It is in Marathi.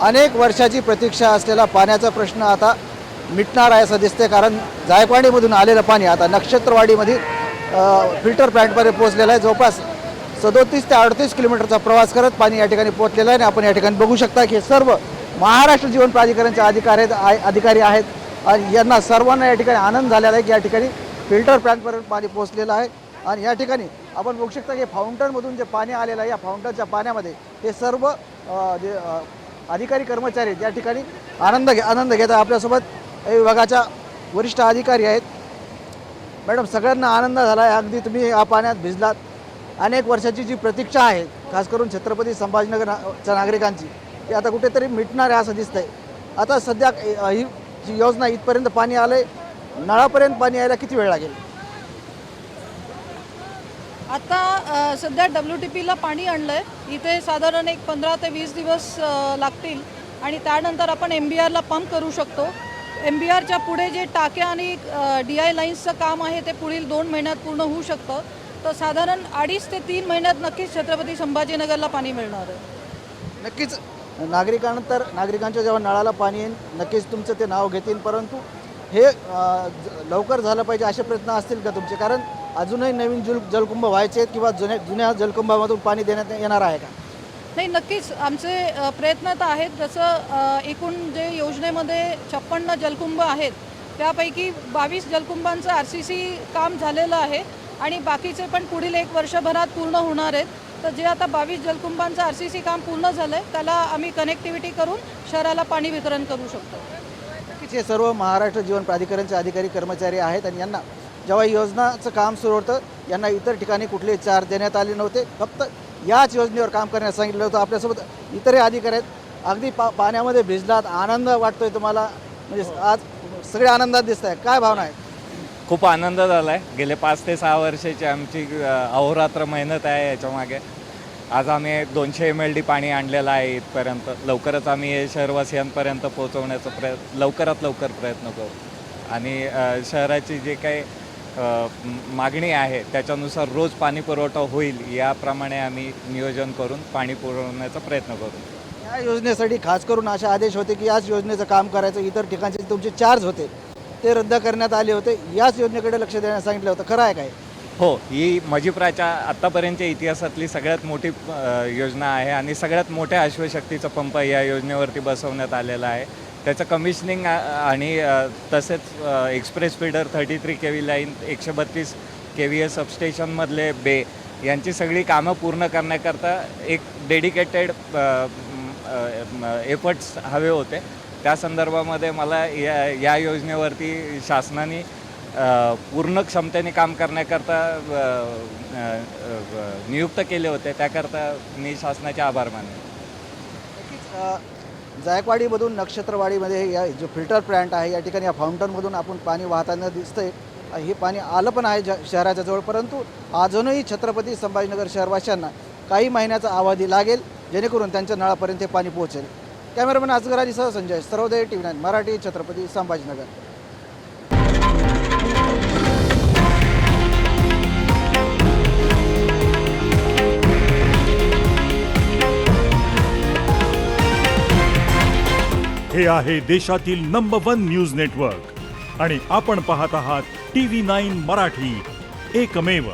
अनेक वर्षाची प्रतीक्षा असलेला पाण्याचा प्रश्न आता मिटणार आहे असं दिसते, कारण जायकवाडीमधून आलेलं पाणी आता नक्षत्रवाडीमधील फिल्टर प्लॅन्टमध्ये पोहोचलेलं आहे। जवळपास 37 ते 38 किलोमीटरचा प्रवास करत पाणी या ठिकाणी पोहोचलेलं आहे आणि आपण या ठिकाणी बघू शकता की सर्व महाराष्ट्र जीवन प्राधिकरणचे अधिकारी आहेत आणि यांना सर्वांना या ठिकाणी आनंद झालेला आहे की या ठिकाणी फिल्टर प्लॅन्टपर्यंत पाणी पोहोचलेलं आहे। आणि या ठिकाणी आपण बघू शकता की फाउंटनमधून जे पाणी आलेलं आहे, या फाउंटनच्या पाण्यामध्ये हे सर्व जे अधिकारी कर्मचारी या ठिकाणी आनंद घेत आहे। आपल्यासोबत विभागाच्या वरिष्ठ अधिकारी आहेत। मॅडम, सगळ्यांना आनंद झाला आहे, अगदी तुम्ही या पाण्यात भिजलात। अनेक वर्षाची जी प्रतीक्षा आहे खास करून छत्रपती संभाजीनगरच्या नागरिकांची, ती आता कुठेतरी मिटणार आहे असं दिसतंय। आता सध्या ही जी योजना इथपर्यंत पाणी आलंय, नळापर्यंत पाणी यायला किती वेळ लागेल? आता सध्या WTPला पाणी आणलंय, इथे साधारण एक 15 ते 20 दिवस लागतील आणि त्यानंतर आपण MBRला पंप करू शकतो। MBRच्या पुढे जे टाक्या आणि DI लाईन्सचं काम आहे ते पुढील 2 महिन्यात पूर्ण होऊ शकतं। तर साधारण 2.5 ते 3 महिन्यात नक्कीच छत्रपती संभाजीनगरला पाणी मिळणार आहे। नक्कीच नागरिकांच्या जेव्हा नळाला पाणी येईल नक्कीच तुमचं ते नाव घेतील, परंतु हे लवकर झालं पाहिजे असे प्रयत्न असतील का तुमचे? कारण अजूनही नवीन जलकुंभ व्हायचे आहेत किंवा जुन्या जलकुंभामधून पाणी देण्यात येणार आहे का? नाही, नक्कीच आमचे प्रयत्न तर आहेत। जसं एकूण जे योजनेमध्ये 56 जलकुंभ आहेत त्यापैकी 22 जलकुंभांचं RCC काम झालेलं आहे आणि बाकीचे पण पुढील 1 वर्षभरात पूर्ण होणार आहेत। तर जे आता 22 जलकुंभांचं RCC काम पूर्ण झालं आहे त्याला आम्ही कनेक्टिव्हिटी करून शहराला पाणी वितरण करू शकतो। नक्कीच हे सर्व महाराष्ट्र जीवन प्राधिकरणचे अधिकारी कर्मचारी आहेत आणि यांना जेव्हा योजनाचं काम सुरू होतं यांना इतर ठिकाणी कुठलेही चार्ज देण्यात आले नव्हते, फक्त याच योजनेवर काम करण्यास सांगितलं होतं। आपल्यासोबत इतरही अधिकारी आहेत। अगदी पाण्यामध्ये भिजलात, आनंद वाटतोय तुम्हाला, म्हणजे आज सगळे आनंदात दिसत आहे, काय भावना आहेत? खूप आनंद झाला आहे। गेले 5 ते 6 वर्षाची आमची अहोरात्र मेहनत आहे याच्यामागे। आज आम्ही 200 MLD पाणी आणलेलं आहे इथपर्यंत। लवकरच आम्ही हे शहरवासियांपर्यंत पोहोचवण्याचा लवकरात लवकर प्रयत्न करू आणि शहराची जे काही मागणी आहे त्याच्यानुसार रोज पाणी पुरवठा होईल याप्रमाणे आम्ही नियोजन करून पाणी पुरवण्याचा प्रयत्न करू। या योजनेसाठी खास करून असे आदेश होते की याच योजनेचं काम करायचं, इतर ठिकाणचे तुमचे चार्ज होते ते रद्द करण्यात आले होते, याच योजनेकडे लक्ष देण्यास सांगितलं होतं, खरं आहे काय? हो, ही मजिप्राच्या आत्तापर्यंतच्या इतिहासातली सगळ्यात मोठी योजना आहे आणि सगळ्यात मोठ्या अश्वशक्तीचा पंप या योजनेवरती बसवण्यात आलेला आहे। त्याचं कमिशनिंग आणि तसेच express feeder 33 KV line 132 KVA सबस्टेशनमधले बे यांची सगळी कामं पूर्ण करण्याकरता एक डेडिकेटेड एफर्ट्स हवे होते। त्या संदर्भामध्ये मला या योजनेवरती शासनाने पूर्ण क्षमतेने काम करण्याकरता नियुक्त केले होते, त्याकरता मी शासनाचे आभार मानेन। नक्कीच जायकवाडीमधून नक्षत्रवाडीमध्ये या जो फिल्टर प्लॅन्ट आहे या ठिकाणी या फाउंटनमधून आपण पाणी वाहताना दिसतंय। हे पाणी आलं पण आहे शहराच्या जवळ, परंतु अजूनही छत्रपती संभाजीनगर शहरवासियांना काही महिन्याचा अवधी लागेल जेणेकरून त्यांच्या नळापर्यंत हे पाणी पोहोचेल। कॅमेरामॅन असगर अलीसह संजय, सर्वोदय TV9 मराठी, छत्रपती संभाजीनगर। हे आहे देशातील नंबर 1 न्यूज नेटवर्क आणि आपण पाहत आहात TV9 मराठी, एकमेव।